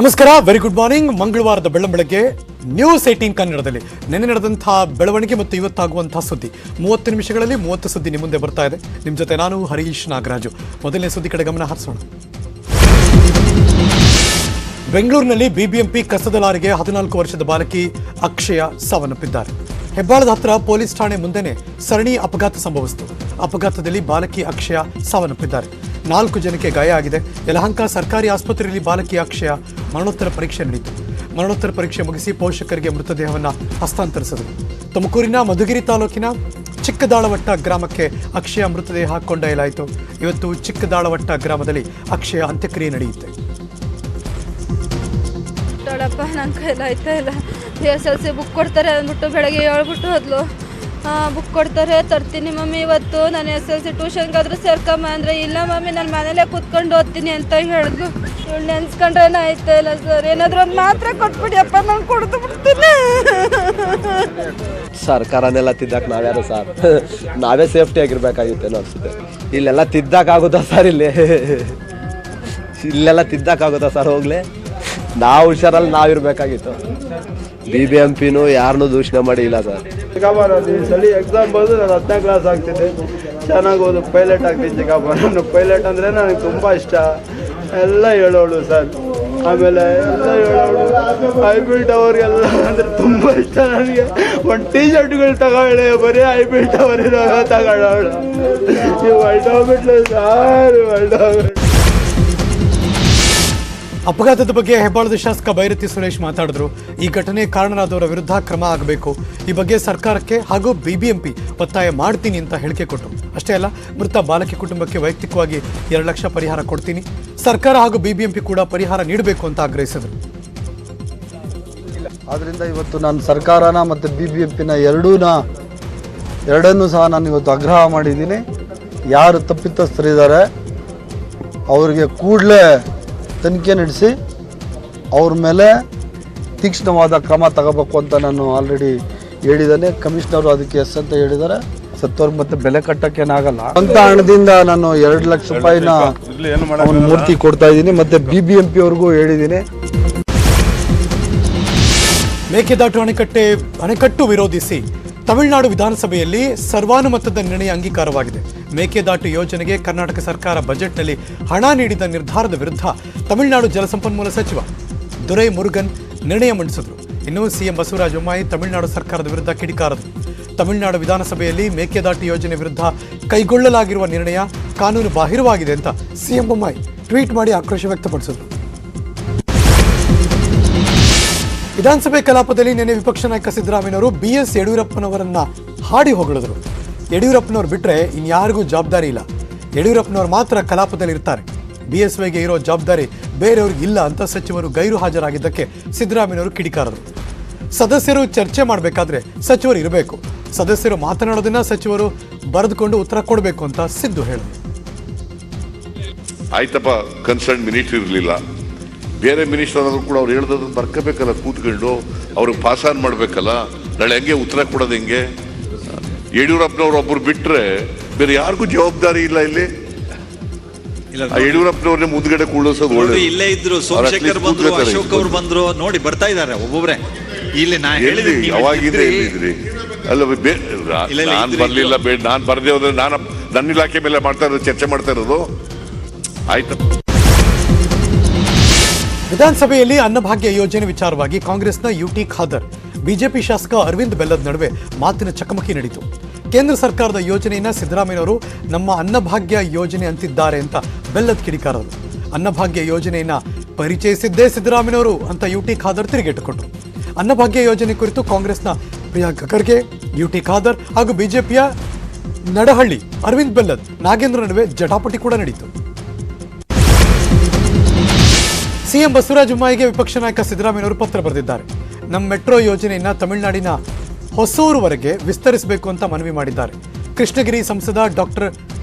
ನಮಸ್ಕಾರ, very good morning. ಮಂಗಳವಾರದ ಬೆಳ್ಳಂಬೆಳಗ್ಗೆ news 18 ಕನ್ನಡದಲ್ಲಿ ನಿನ್ನೆ ನಡೆದಂತಹ ಬೆಳವಣಿಗೆ ಮತ್ತು ಇವತ್ತಾಗುವಂತಹ ಸುದ್ದಿ 30 ನಿಮಿಷಗಳಲ್ಲಿ 30 ಸುದ್ದಿ ನಿಮ್ಮ ಮುಂದೆ ಬರ್ತಾ ಇದೆ. ನಿಮ್ಮ ಜೊತೆ ನಾನು ಹರೀಶ್ ನಾಗರಾಜು. ಮೊದಲನೇ ಸುದ್ದಿ ಕಡೆ ಗಮನ ಹರಿಸೋಣ. ಬೆಂಗಳೂರಿನಲ್ಲಿ ಬಿಬಿಎಂಪಿ ಕಸದ ಲಾರಿಗೆ 14 ವರ್ಷದ ಬಾಲಕಿ ಅಕ್ಷಯ ಸಾವನ್ನಪ್ಪಿದ್ದಾರೆ. ಹೆಬ್ಬಾಳದ ಹತ್ರ ಪೊಲೀಸ್ ಠಾಣೆ ಮುಂದೆನೆ ಸರಣಿ ಅಪಘಾತ ಸಂಭವಿಸಿತು. ಅಪಘಾತದಲ್ಲಿ ಬಾಲಕಿ ಅಕ್ಷಯ ಸಾವನ್ನಪ್ಪಿದ್ದಾರೆ. 4 ಜನಕ್ಕೆ ಗಾಯ ಆಗಿದೆ. ಯಲಹಂಕ ಸರ್ಕಾರಿ ಆಸ್ಪತ್ರೆಯಲ್ಲಿ ಬಾಲಕಿ ಅಕ್ಷಯ ಮರಣೋತ್ತರ ಪರೀಕ್ಷೆ ನಡೆಯಿತು. ಮರಣೋತ್ತರ ಪರೀಕ್ಷೆ ಮುಗಿಸಿ ಪೋಷಕರಿಗೆ ಮೃತದೇಹವನ್ನು ಹಸ್ತಾಂತರಿಸಿದರು. ತುಮಕೂರಿನ ಮಧುಗಿರಿ ತಾಲೂಕಿನ ಚಿಕ್ಕದಾಳವಟ್ಟ ಗ್ರಾಮಕ್ಕೆ ಅಕ್ಷಯ ಮೃತದೇಹ ಕೊಂಡೊಯ್ಯಲಾಯಿತು. ಇವತ್ತು ಚಿಕ್ಕದಾಳವಟ್ಟ ಗ್ರಾಮದಲ್ಲಿ ಅಕ್ಷಯ ಅಂತ್ಯಕ್ರಿಯೆ ನಡೆಯುತ್ತೆ. ನನ್ನ ಕೈಲಿ ಆಯ್ತಾ ಇಲ್ಲ. SLC ಬುಕ್ ಕೊಡ್ತಾರೆ ಅಂದ್ಬಿಟ್ಟು ಬೆಳಗ್ಗೆ ಹೇಳ್ಬಿಟ್ಟು ಹೋದ್ಲು. ಬುಕ್ ಕೊಡ್ತಾರೆ, ತರ್ತೀನಿ ಮಮ್ಮಿ ಇವತ್ತು ನಾನು SLC ಟ್ಯೂಷನ್ಗಾದ್ರೂ ಸೇರ್ಕಮ್ಮ ಅಂದರೆ, ಇಲ್ಲ ಮಮ್ಮಿ ನಾನು ಮನೇಲೇ ಕೂತ್ಕೊಂಡು ಓದ್ತೀನಿ ಅಂತ ಹೇಳಿದ್ಲು. ಇವಳು ನೆನ್ಸ್ಕೊಂಡ್ರೇನೋ ಆಯ್ತಾ ಇಲ್ಲ ಸರ್. ಏನಾದರೂ ಒಂದು ಮಾತ್ರ ಕೊಟ್ಬಿಡಿ ಅಪ್ಪ, ನಾನು ಕೊಡ್ದು ಬಿಡ್ತೀನಿ. ಸರ್ಕಾರನೆಲ್ಲ ತಿದ್ದಕ್ಕೆ ನಾವ್ಯಾರು ಸರ್? ನಾವೇ ಸೇಫ್ಟಿ ಆಗಿರ್ಬೇಕಾಗಿತ್ತೇನೋ ಅನಿಸುತ್ತೆ. ಇಲ್ಲೆಲ್ಲ ತಿದ್ದಕ್ಕಾಗುತ್ತಾ ಸರ್? ಇಲ್ಲೆಲ್ಲ ತಿದ್ದಕ್ಕಾಗುತ್ತಾ ಸರ್? ಹೋಗ್ಲಿ, ನಾವು ಹುಷಾರಲ್ಲಿ ನಾವಿರ್ಬೇಕಾಗಿತ್ತು. BBMPನೂ ಯಾರನ್ನೂ ದೂಷಣೆ ಮಾಡಿ ಇಲ್ಲ ಸರ್. ಚಿಕ್ಕಪ್ಪ, ಈ ಸಲ ಎಕ್ಸಾಮ್ ಬಂದು ನಾನು 10ನೇ ಕ್ಲಾಸ್ ಆಗ್ತಿದ್ದೆ, ಚೆನ್ನಾಗಿ ಓದು ಪೈಲಟ್ ಆಗ್ತೀನಿ ಚಿಕ್ಕಪ್ಪ. ನಾನು ಪೈಲಟ್ ಅಂದರೆ ನನಗೆ ತುಂಬ ಇಷ್ಟ. ಎಲ್ಲ ಹೇಳೋಳು ಸರ್. ಆಮೇಲೆ ಎಲ್ಲ ಹೇಳೋಳು. ಐಬಿಲ್ ಟವರ್ ಎಲ್ಲ ಅಂದರೆ ತುಂಬ ಇಷ್ಟ ನನಗೆ. ಒಂದು T-ಶರ್ಟ್ಗಳು ತಗೊಳ್ಳೆ, ಬರೀ ಐಬಿಲ್ ಟವರ್ ಇರೋವಾಗ ತಗೊಳ್ಳೋಳು. ನೀವು ಹೊರಟೋಗ್ಬಿಟ್ಲು ಸಾರು, ಹೊರಟೋಗ್ಬಿಟ್ಟು. ಅಪಘಾತದ ಬಗ್ಗೆ ಹೆಬ್ಬಾಳದ ಶಾಸಕ ಬೈರತಿ ಸುರೇಶ್ ಮಾತಾಡಿದ್ರು. ಈ ಘಟನೆ ಕಾರಣರಾದವರ ವಿರುದ್ಧ ಕ್ರಮ ಆಗಬೇಕು. ಈ ಬಗ್ಗೆ ಸರ್ಕಾರಕ್ಕೆ ಹಾಗೂ ಬಿಬಿಎಂಪಿ ಒತ್ತಾಯ ಮಾಡ್ತೀನಿ ಅಂತ ಹೇಳಿಕೆ ಕೊಟ್ಟರು. ಅಷ್ಟೇ ಅಲ್ಲ, ಮೃತ ಬಾಲಕಿ ಕುಟುಂಬಕ್ಕೆ ವೈಯಕ್ತಿಕವಾಗಿ 2 ಲಕ್ಷ ಪರಿಹಾರ ಕೊಡ್ತೀನಿ. ಸರ್ಕಾರ ಹಾಗೂ ಬಿಬಿಎಂಪಿ ಕೂಡ ಪರಿಹಾರ ನೀಡಬೇಕು ಅಂತ ಆಗ್ರಹಿಸಿದರು. ಆದ್ದರಿಂದ ಇವತ್ತು ನಾನು ಸರ್ಕಾರನ ಮತ್ತು BBMPನ ಎರಡನ್ನೂ ಸಹ ನಾನು ಇವತ್ತು ಆಗ್ರಹ ಮಾಡಿದ್ದೀನಿ. ಯಾರು ತಪ್ಪಿತಸ್ಥರಿದ್ದಾರೆ ಅವರಿಗೆ ಕೂಡಲೇ ತನಿಖೆ ನಡೆಸಿ ಅವ್ರ ಮೇಲೆ ತೀಕ್ಷ್ಣವಾದ ಕ್ರಮ ತಗೋಬೇಕು ಅಂತ ನಾನು ಆಲ್ರೆಡಿ ಹೇಳಿದ್ದೇನೆ. ಕಮಿಷನರು ಅದಕ್ಕೆ ಎಸ್ ಅಂತ ಹೇಳಿದ್ದಾರೆ. ಸತ್ತವ್ರಿಗೆ ಮತ್ತೆ ಬೆಲೆ ಕಟ್ಟೋಕ್ಕೇನಾಗಲ್ಲ ಅಂತ ಹಣದಿಂದ ನಾನು 2 ಲಕ್ಷ ರೂಪಾಯಿನ ಅವನ ಮೂರ್ತಿ ಕೊಡ್ತಾ ಇದ್ದೀನಿ. ಮತ್ತೆ BBMP ಅವ್ರಿಗೂ ಹೇಳಿದ್ದೀನಿ. ಮೇಕೆದಾಟು ಅಣೆಕಟ್ಟು ವಿರೋಧಿಸಿ ತಮಿಳುನಾಡು ವಿಧಾನಸಭೆಯಲ್ಲಿ ಸರ್ವಾನುಮತದ ನಿರ್ಣಯ ಅಂಗೀಕಾರವಾಗಿದೆ. ಮೇಕೆದಾಟು ಯೋಜನೆಗೆ ಕರ್ನಾಟಕ ಸರ್ಕಾರ ಬಜೆಟ್ನಲ್ಲಿ ಹಣ ನೀಡಿದ ನಿರ್ಧಾರದ ವಿರುದ್ಧ ತಮಿಳುನಾಡು ಜಲಸಂಪನ್ಮೂಲ ಸಚಿವ ದುರೈ ಮುರುಗನ್ ನಿರ್ಣಯ ಮಂಡಿಸಿದರು. ಇನ್ನು ಸಿಎಂ ಬಸವರಾಜ ಬೊಮ್ಮಾಯಿ ತಮಿಳುನಾಡು ಸರ್ಕಾರದ ವಿರುದ್ಧ ಕಿಡಿಕಾರದರು. ತಮಿಳುನಾಡು ವಿಧಾನಸಭೆಯಲ್ಲಿ ಮೇಕೆದಾಟು ಯೋಜನೆ ವಿರುದ್ಧ ಕೈಗೊಳ್ಳಲಾಗಿರುವ ನಿರ್ಣಯ ಕಾನೂನು ಬಾಹಿರವಾಗಿದೆ ಅಂತ ಸಿಎಂ ಬೊಮ್ಮಾಯಿ ಟ್ವೀಟ್ ಮಾಡಿ ಆಕ್ರೋಶ ವ್ಯಕ್ತಪಡಿಸಿದರು. ವಿಧಾನಸಭೆ ಕಲಾಪದಲ್ಲಿ ನಿನ್ನೆ ವಿಪಕ್ಷ ನಾಯಕ ಸಿದ್ದರಾಮಯ್ಯನವರು BS ಯಡಿಯೂರಪ್ಪನವರನ್ನ ಹಾಡಿ ಹೊಗಳಿದ್ರು. ಯಡಿಯೂರಪ್ಪನವ್ರು ಬಿಟ್ಟರೆ ಇನ್ಯಾರಿಗೂ ಜವಾಬ್ದಾರಿ ಇಲ್ಲ, ಯಡಿಯೂರಪ್ಪನವ್ರು ಮಾತ್ರ ಕಲಾಪದಲ್ಲಿ ಇರ್ತಾರೆ, BSYಗೆ ಇರೋ ಜವಾಬ್ದಾರಿ ಬೇರೆಯವ್ರಿಗೆ ಇಲ್ಲ ಅಂತ ಸಚಿವರು ಗೈರು ಹಾಜರಾಗಿದ್ದಕ್ಕೆ ಸಿದ್ದರಾಮಯ್ಯನವರು ಕಿಡಿಕಾರರು. ಸದಸ್ಯರು ಚರ್ಚೆ ಮಾಡಬೇಕಾದ್ರೆ ಸಚಿವರು ಇರಬೇಕು, ಸದಸ್ಯರು ಮಾತನಾಡೋದನ್ನ ಸಚಿವರು ಬರೆದುಕೊಂಡು ಉತ್ತರ ಕೊಡಬೇಕು ಅಂತ ಸಿದ್ದು ಹೇಳಿದರು. ಆಯ್ತಪ್ಪ, ಕನ್ಸರ್ನ್ ಮಿನಿಸ್ಟರ್ ಇರಲಿಲ್ಲ, ಬೇರೆ ಮಿನಿಸ್ಟರ್ ಆದರೂ ಕೂಡ ಅವ್ರು ಹೇಳ್ದದನ್ನು ಬರ್ಕೋಬೇಕಲ್ಲ, ಕೂತ್ಕೊಂಡು ಅವ್ರಿಗೆ ಪಾಸ್ ಆನ್ ಮಾಡಬೇಕಲ್ಲ. ನಾಳೆ ಹೆಂಗೆ ಉತ್ತರ ಕೊಡೋದು? ಹೆಂಗೆ? ಯಡಿಯೂರಪ್ಪನವ್ರು ಒಬ್ಬರು ಬಿಟ್ಟರೆ ಬೇರೆ ಯಾರಿಗೂ ಜವಾಬ್ದಾರಿ ಇಲ್ಲ ಇಲ್ಲಿ. ಯಡಿಯೂರಪ್ಪನವ್ರನ್ನೇ ಮುಂದ್ಗಡೆ ಕೂಡಿಸೋದು ಒಳ್ಳೆ. ಇಲ್ಲೇ ಇದ್ರು, ಸೋಮಶೇಖರ್ ಬಂದ್ರು, ಅಶೋಕ್ ಅವ್ರು ಬಂದ್ರು, ನೋಡಿ ಬರ್ತಾ ಇದ್ದಾರೆ ಒಬ್ಬೊಬ್ರೆ. ಇಲ್ಲಿ ಅವಾಗಿಂದ ಎಲ್ಲಿದ್ರಿ? ಅಲ್ಲ, ನಾನು ಬರ್ಲಿಲ್ಲ, ನಾನು ಬರ್ದೇ ಹೋದ್ರೆ ನಾನು ನನ್ನ ಇಲಾಖೆ ಮೇಲೆ ಮಾಡ್ತಾ ಇರೋದು, ಚರ್ಚೆ ಮಾಡ್ತಾ ಇರೋದು. ಆಯ್ತು. ವಿಧಾನಸಭೆಯಲ್ಲಿ ಅನ್ನಭಾಗ್ಯ ಯೋಜನೆ ವಿಚಾರವಾಗಿ ಕಾಂಗ್ರೆಸ್ನ UT ಖಾದರ್, ಬಿಜೆಪಿ ಶಾಸಕ ಅರವಿಂದ್ ಬೆಲ್ಲದ್ ನಡುವೆ ಮಾತಿನ ಚಕಮಕಿ ನಡೆಯಿತು. ಕೇಂದ್ರ ಸರ್ಕಾರದ ಯೋಜನೆಯನ್ನ ಸಿದ್ದರಾಮಯ್ಯನವರು ನಮ್ಮ ಅನ್ನಭಾಗ್ಯ ಯೋಜನೆ ಅಂತಿದ್ದಾರೆ ಅಂತ ಬೆಲ್ಲದ್ ಕಿಡಿಕಾರರು. ಅನ್ನಭಾಗ್ಯ ಯೋಜನೆಯನ್ನ ಪರಿಚಯಿಸಿದ್ದೇ ಸಿದ್ದರಾಮಯ್ಯನವರು ಅಂತ UT ಖಾದರ್ ತಿರುಗೇಟುಕೊಂಡರು. ಅನ್ನಭಾಗ್ಯ ಯೋಜನೆ ಕುರಿತು ಕಾಂಗ್ರೆಸ್ನ ಪ್ರಿಯಾಂಕ ಖರ್ಗೆ, UT ಖಾದರ್ ಹಾಗೂ ಬಿಜೆಪಿಯ ನಡಹಳ್ಳಿ ಅರವಿಂದ್ ಬೆಲ್ಲದ್ ನಾಗೇಂದ್ರ ನಡುವೆ ಜಟಾಪಟಿ ಕೂಡ ನಡೆಯಿತು. ಸಿಎಂ ಬಸವರಾಜ ಬೊಮ್ಮಾಯಿಗೆ ವಿಪಕ್ಷ ನಾಯಕ ಸಿದ್ದರಾಮಯ್ಯನವರು ಪತ್ರ ಬರೆದಿದ್ದಾರೆ. ನಮ್ಮ ಮೆಟ್ರೋ ಯೋಜನೆಯನ್ನ ತಮಿಳುನಾಡಿನ ಹೊಸೂರುವರೆಗೆ ವಿಸ್ತರಿಸಬೇಕು ಅಂತ ಮನವಿ ಮಾಡಿದ್ದಾರೆ. ಕೃಷ್ಣಗಿರಿ ಸಂಸದ ಡಾಕ್ಟರ್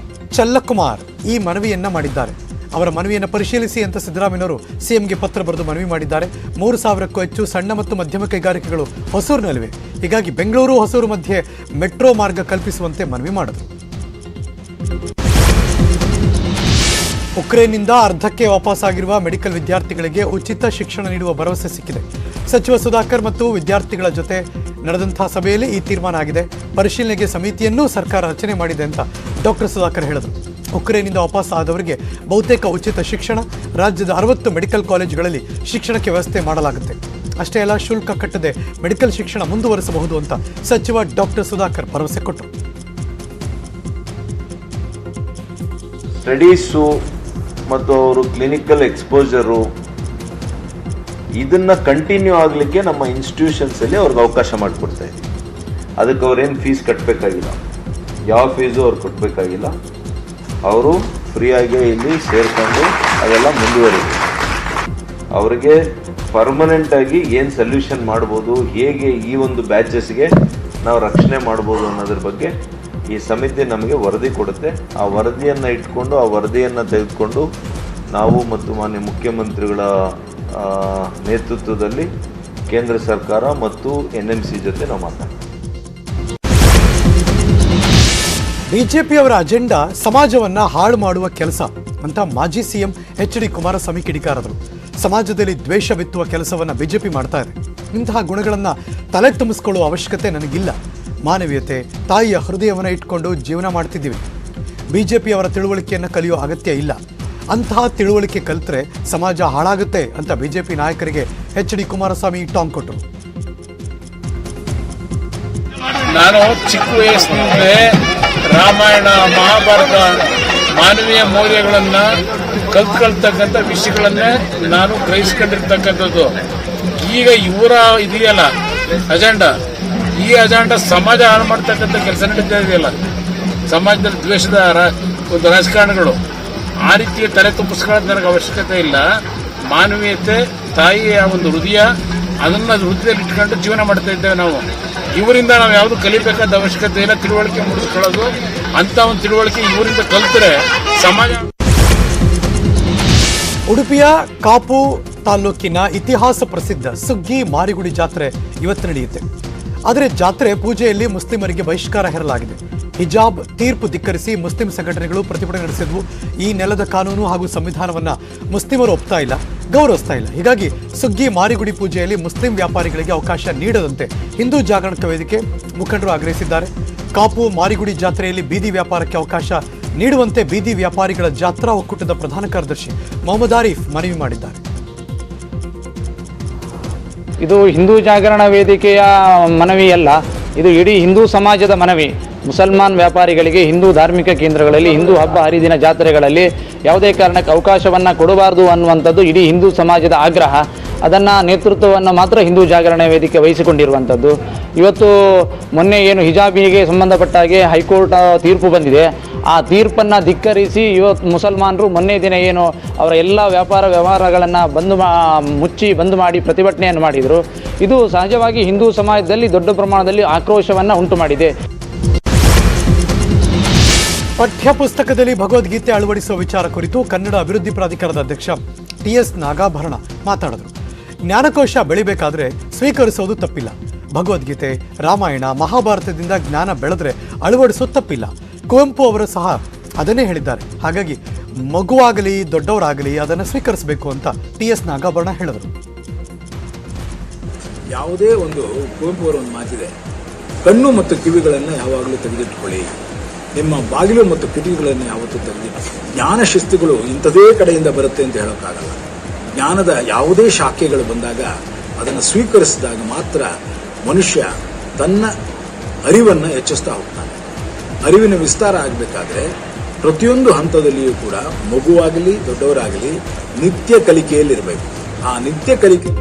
ಚಲ್ಲಕುಮಾರ್ ಈ ಮನವಿಯನ್ನ ಮಾಡಿದ್ದಾರೆ. ಅವರ ಮನವಿಯನ್ನು ಪರಿಶೀಲಿಸಿ ಅಂತ ಸಿದ್ದರಾಮಯ್ಯನವರು ಸಿಎಂಗೆ ಪತ್ರ ಬರೆದು ಮನವಿ ಮಾಡಿದ್ದಾರೆ. 3,000ಕ್ಕೂ ಹೆಚ್ಚು ಸಣ್ಣ ಮತ್ತು ಮಧ್ಯಮ ಕೈಗಾರಿಕೆಗಳು ಹೊಸೂರಿನಲ್ಲಿವೆ. ಹೀಗಾಗಿ ಬೆಂಗಳೂರು ಹೊಸೂರು ಮಧ್ಯೆ ಮೆಟ್ರೋ ಮಾರ್ಗ ಕಲ್ಪಿಸುವಂತೆ ಮನವಿ ಮಾಡಿದರು. ಉಕ್ರೇನ್ನಿಂದ ಅರ್ಧಕ್ಕೆ ವಾಪಸ್ಸಾಗಿರುವ ಮೆಡಿಕಲ್ ವಿದ್ಯಾರ್ಥಿಗಳಿಗೆ ಉಚಿತ ಶಿಕ್ಷಣ ನೀಡುವ ಭರವಸೆ ಸಿಕ್ಕಿದೆ. ಸಚಿವ ಸುಧಾಕರ್ ಮತ್ತು ವಿದ್ಯಾರ್ಥಿಗಳ ಜೊತೆ ನಡೆದಂತಹ ಸಭೆಯಲ್ಲಿ ಈ ತೀರ್ಮಾನ ಆಗಿದೆ. ಪರಿಶೀಲನೆಗೆ ಸಮಿತಿಯನ್ನೂ ಸರ್ಕಾರ ರಚನೆ ಮಾಡಿದೆ ಅಂತ ಡಾಕ್ಟರ್ ಸುಧಾಕರ್ ಹೇಳಿದರು. ಉಕ್ರೇನ್ನಿಂದ ವಾಪಸ್ ಆದವರಿಗೆ ಬಹುತೇಕ ಉಚಿತ ಶಿಕ್ಷಣ, ರಾಜ್ಯದ 60 ಮೆಡಿಕಲ್ ಕಾಲೇಜುಗಳಲ್ಲಿ ಶಿಕ್ಷಣಕ್ಕೆ ವ್ಯವಸ್ಥೆ ಮಾಡಲಾಗುತ್ತೆ. ಅಷ್ಟೇ ಅಲ್ಲ, ಶುಲ್ಕ ಕಟ್ಟದೆ ಮೆಡಿಕಲ್ ಶಿಕ್ಷಣ ಮುಂದುವರಿಸಬಹುದು ಅಂತ ಸಚಿವ ಡಾಕ್ಟರ್ ಸುಧಾಕರ್ ಭರವಸೆ ಕೊಟ್ಟರು. ಸ್ಟಡೀಸು ಮತ್ತು ಅವರು ಕ್ಲಿನಿಕಲ್ ಎಕ್ಸ್ಪೋಜರು ಇದನ್ನ ಕಂಟಿನ್ಯೂ ಆಗಲಿಕ್ಕೆ ನಮ್ಮ ಇನ್ಸ್ಟಿಟ್ಯೂಷನ್ಸಲ್ಲಿ ಅವ್ರಿಗೆ ಅವಕಾಶ ಮಾಡಿಕೊಡ್ತಾ ಇದ್ದೀವಿ. ಅದಕ್ಕೆ ಅವ್ರೇನು ಫೀಸ್ ಕಟ್ಟಬೇಕಾಗಿಲ್ಲ, ಯಾವ ಫೀಸು ಅವ್ರು ಕಟ್ಟಬೇಕಾಗಿಲ್ಲ. ಅವರು ಫ್ರೀಯಾಗಿ ಇಲ್ಲಿ ಸೇರಿಕೊಂಡು ಅದೆಲ್ಲ ಮುಂದುವರಿದೆ. ಅವರಿಗೆ ಪರ್ಮನೆಂಟಾಗಿ ಏನು ಸೊಲ್ಯೂಷನ್ ಮಾಡ್ಬೋದು, ಹೇಗೆ ಈ ಒಂದು ಬ್ಯಾಚಸ್ಗೆ ನಾವು ರಕ್ಷಣೆ ಮಾಡ್ಬೋದು ಅನ್ನೋದ್ರ ಬಗ್ಗೆ ಈ ಸಮಿತಿ ನಮಗೆ ವರದಿ ಕೊಡುತ್ತೆ. ಆ ವರದಿಯನ್ನು ಇಟ್ಕೊಂಡು, ಆ ವರದಿಯನ್ನು ತೆಗೆದುಕೊಂಡು ನಾವು ಮತ್ತು ಮಾನ್ಯ ಮುಖ್ಯಮಂತ್ರಿಗಳ ನೇತೃತ್ವದಲ್ಲಿ ಕೇಂದ್ರ ಸರ್ಕಾರ ಮತ್ತು NMC ಜೊತೆ ನಾವು ಮಾತಾಡ್ತೀವಿ. ಬಿಜೆಪಿಯವರ ಅಜೆಂಡಾ ಸಮಾಜವನ್ನ ಹಾಳು ಮಾಡುವ ಕೆಲಸ ಅಂತ ಮಾಜಿ ಸಿಎಂ HD ಕುಮಾರಸ್ವಾಮಿ ಕಿಡಿಕಾರದರು. ಸಮಾಜದಲ್ಲಿ ದ್ವೇಷ ಬಿತ್ತುವ ಕೆಲಸವನ್ನ ಬಿಜೆಪಿ ಮಾಡ್ತಾ ಇದೆ. ಇಂತಹ ಗುಣಗಳನ್ನ ತಲೆ ತುಂಬಿಸ್ಕೊಳ್ಳುವ ಅವಶ್ಯಕತೆ ನನಗಿಲ್ಲ. ಮಾನವೀಯತೆ, ತಾಯಿಯ ಹೃದಯವನ್ನು ಇಟ್ಕೊಂಡು ಜೀವನ ಮಾಡ್ತಿದ್ದೀವಿ. ಬಿಜೆಪಿಯವರ ತಿಳುವಳಿಕೆಯನ್ನು ಕಲಿಯೋ ಅಗತ್ಯ ಇಲ್ಲ. ಅಂತಹ ತಿಳುವಳಿಕೆ ಕಲಿತ್ರೆ ಸಮಾಜ ಹಾಳಾಗುತ್ತೆ ಅಂತ ಬಿಜೆಪಿ ನಾಯಕರಿಗೆ HD ಕುಮಾರಸ್ವಾಮಿ ಟಾಂಗ್ ಕೊಟ್ಟರು. ನಾನು ಚಿಕ್ಕ ವಯಸ್ಸಿನಿಂದಲೇ ರಾಮಾಯಣ, ಮಹಾಭಾರತ, ಮಾನವೀಯ ಮೌಲ್ಯಗಳನ್ನು ಕಲ್ತ್ಕೊಳ್ತಕ್ಕಂಥ ವಿಷಯಗಳನ್ನೇ ನಾನು ಗ್ರಹಿಸ್ಕೊಂಡಿರ್ತಕ್ಕಂಥದ್ದು. ಈಗ ಇವರ ಇದೆಯಲ್ಲ ಅಜೆಂಡಾ, ಈ ಅಜೆಂಡಾ ಸಮಾಜ ಹಾಳು ಮಾಡ್ತಕ್ಕಂಥ ಕೆಲಸ ನಡೀತಾ ಇದೆಯಲ್ಲ, ಸಮಾಜದಲ್ಲಿ ದ್ವೇಷದ ಒಂದು ರಾಜಕಾರಣಗಳು, ಆ ರೀತಿಯ ತಲೆ ತುಂಬಿಸ್ಕೊಳ್ಳೋದು ನನಗೆ ಅವಶ್ಯಕತೆ ಇಲ್ಲ. ಮಾನವೀಯತೆ, ತಾಯಿಯ ಒಂದು ಹೃದಯ, ಅದನ್ನು ಹೃದಯದಲ್ಲಿ ಇಟ್ಕೊಂಡು ಜೀವನ ಮಾಡ್ತಾ ಇದ್ದೇವೆ ನಾವು. ಇವರಿಂದ ನಾವು ಯಾವುದು ಕಲಿಬೇಕಾದ ಅವಶ್ಯಕತೆ ಇಲ್ಲ. ತಿಳುವಳಿಕೆ ಮೂಡಿಸ್ಕೊಳ್ಳೋದು, ಅಂತ ಒಂದು ತಿಳುವಳಿಕೆ ಇವರಿಂದ ಕಲಿತರೆ ಸಮಾಜ. ಉಡುಪಿಯ ಕಾಪು ತಾಲೂಕಿನ ಇತಿಹಾಸ ಪ್ರಸಿದ್ಧ ಸುಗ್ಗಿ ಮಾರಿಗುಡಿ ಜಾತ್ರೆ ಇವತ್ತು ನಡೆಯುತ್ತೆ. ಆದರೆ ಜಾತ್ರೆ ಪೂಜೆಯಲ್ಲಿ ಮುಸ್ಲಿಮರಿಗೆ ಬಹಿಷ್ಕಾರ ಹೇರಲಾಗಿದೆ. ಹಿಜಾಬ್ ತೀರ್ಪು ಧಿಕ್ಕರಿಸಿ ಮುಸ್ಲಿಂ ಸಂಘಟನೆಗಳು ಪ್ರತಿಭಟನೆ ನಡೆಸಿದ್ವು. ಈ ನೆಲದ ಕಾನೂನು ಹಾಗೂ ಸಂವಿಧಾನವನ್ನ ಮುಸ್ಲಿಮರು ಒಪ್ತಾ ಇಲ್ಲ, ಗೌರವಿಸ್ತಾ ಇಲ್ಲ. ಹೀಗಾಗಿ ಸುಗ್ಗಿ ಮಾರಿಗುಡಿ ಪೂಜೆಯಲ್ಲಿ ಮುಸ್ಲಿಂ ವ್ಯಾಪಾರಿಗಳಿಗೆ ಅವಕಾಶ ನೀಡದಂತೆ ಹಿಂದೂ ಜಾಗರಣ ವೇದಿಕೆ ಮುಖಂಡರು ಆಗ್ರಹಿಸಿದ್ದಾರೆ. ಕಾಪು ಮಾರಿಗುಡಿ ಜಾತ್ರೆಯಲ್ಲಿ ಬೀದಿ ವ್ಯಾಪಾರಕ್ಕೆ ಅವಕಾಶ ನೀಡುವಂತೆ ಬೀದಿ ವ್ಯಾಪಾರಿಗಳ ಜಾತ್ರಾ ಒಕ್ಕೂಟದ ಪ್ರಧಾನ ಕಾರ್ಯದರ್ಶಿ ಮೊಹಮ್ಮದ್ ಆರೀಫ್ ಮನವಿ ಮಾಡಿದ್ದಾರೆ. ಇದು ಹಿಂದೂ ಜಾಗರಣ ವೇದಿಕೆಯ ಮನವಿಯಲ್ಲ, ಇದು ಇಡೀ ಹಿಂದೂ ಸಮಾಜದ ಮನವಿ. ಮುಸಲ್ಮಾನ್ ವ್ಯಾಪಾರಿಗಳಿಗೆ ಹಿಂದೂ ಧಾರ್ಮಿಕ ಕೇಂದ್ರಗಳಲ್ಲಿ, ಹಿಂದೂ ಹಬ್ಬ ಹರಿದಿನ ಜಾತ್ರೆಗಳಲ್ಲಿ ಯಾವುದೇ ಕಾರಣಕ್ಕೆ ಅವಕಾಶವನ್ನು ಕೊಡಬಾರ್ದು ಅನ್ನುವಂಥದ್ದು ಇಡೀ ಹಿಂದೂ ಸಮಾಜದ ಆಗ್ರಹ. ಅದನ್ನು ನೇತೃತ್ವವನ್ನು ಮಾತ್ರ ಹಿಂದೂ ಜಾಗರಣ ವೇದಿಕೆ ವಹಿಸಿಕೊಂಡಿರುವಂಥದ್ದು. ಇವತ್ತು ಮೊನ್ನೆ ಏನು ಹಿಜಾಬಿಗೆ ಸಂಬಂಧಪಟ್ಟ ಹಾಗೆ ಹೈಕೋರ್ಟ್ ತೀರ್ಪು ಬಂದಿದೆ, ಆ ತೀರ್ಪನ್ನು ಧಿಕ್ಕರಿಸಿ ಇವತ್ತು ಮುಸಲ್ಮಾನರು ಮೊನ್ನೆ ದಿನ ಏನು ಅವರ ಎಲ್ಲ ವ್ಯವಹಾರಗಳನ್ನು ಮುಚ್ಚಿ ಬಂದ್ ಮಾಡಿ ಪ್ರತಿಭಟನೆಯನ್ನು ಮಾಡಿದರು. ಇದು ಸಹಜವಾಗಿ ಹಿಂದೂ ಸಮಾಜದಲ್ಲಿ ದೊಡ್ಡ ಪ್ರಮಾಣದಲ್ಲಿ ಆಕ್ರೋಶವನ್ನು ಉಂಟು ಮಾಡಿದೆ. ಪಠ್ಯಪುಸ್ತಕದಲ್ಲಿ ಭಗವದ್ಗೀತೆ ಅಳವಡಿಸುವ ವಿಚಾರ ಕುರಿತು ಕನ್ನಡ ಅಭಿವೃದ್ಧಿ ಪ್ರಾಧಿಕಾರದ ಅಧ್ಯಕ್ಷ TS ನಾಗಾಭರಣ ಮಾತಾಡಿದರು. ಜ್ಞಾನಕೋಶ ಬೆಳಿಬೇಕಾದ್ರೆ ಸ್ವೀಕರಿಸೋದು ತಪ್ಪಿಲ್ಲ. ಭಗವದ್ಗೀತೆ, ರಾಮಾಯಣ, ಮಹಾಭಾರತದಿಂದ ಜ್ಞಾನ ಬೆಳೆದ್ರೆ ಅಳವಡಿಸೋದು ತಪ್ಪಿಲ್ಲ. ಕುವೆಂಪು ಅವರು ಸಹ ಅದನ್ನೇ ಹೇಳಿದ್ದಾರೆ. ಹಾಗಾಗಿ ಮಗುವಾಗಲಿ ದೊಡ್ಡವರಾಗಲಿ ಅದನ್ನು ಸ್ವೀಕರಿಸಬೇಕು ಅಂತ TS ನಾಗಾಭರಣ ಹೇಳಿದರು. ಯಾವುದೇ ಒಂದು ಕುವೆಂಪು ಅವರ ಒಂದು ಮಾತಿದೆ, ಕಣ್ಣು ಮತ್ತು ಕಿವಿಗಳನ್ನು ಯಾವಾಗಲೂ ತೆಗೆದಿಟ್ಟುಕೊಳ್ಳಿ, ನಿಮ್ಮ ಬಾಗಿಲು ಮತ್ತು ಕಿಟಕಿಗಳನ್ನು ಯಾವತ್ತೂ ತೆಗೆದಿಟ್ಟು. ಜ್ಞಾನ ಶಿಸ್ತುಗಳು ಇಂಥದೇ ಕಡೆಯಿಂದ ಬರುತ್ತೆ ಅಂತ ಹೇಳೋಕ್ಕಾಗಲ್ಲ. ಜ್ಞಾನದ ಯಾವುದೇ ಶಾಖೆಗಳು ಬಂದಾಗ ಅದನ್ನು ಸ್ವೀಕರಿಸಿದಾಗ ಮಾತ್ರ ಮನುಷ್ಯ ತನ್ನ ಅರಿವನ್ನು ಹೆಚ್ಚಿಸ್ತಾ ಹೋಗ್ತಾನೆ. ಅರಿವಿನ ವಿಸ್ತಾರ ಆಗಬೇಕಾದ್ರೆ ಪ್ರತಿಯೊಂದು ಹಂತದಲ್ಲಿಯೂ ಕೂಡ ಮಗುವಾಗಲಿ ದೊಡ್ಡವರಾಗಲಿ ನಿತ್ಯ ಕಲಿಕೆಯಲ್ಲಿರಬೇಕು. ಆ ನಿತ್ಯ ಕಲಿಕೆ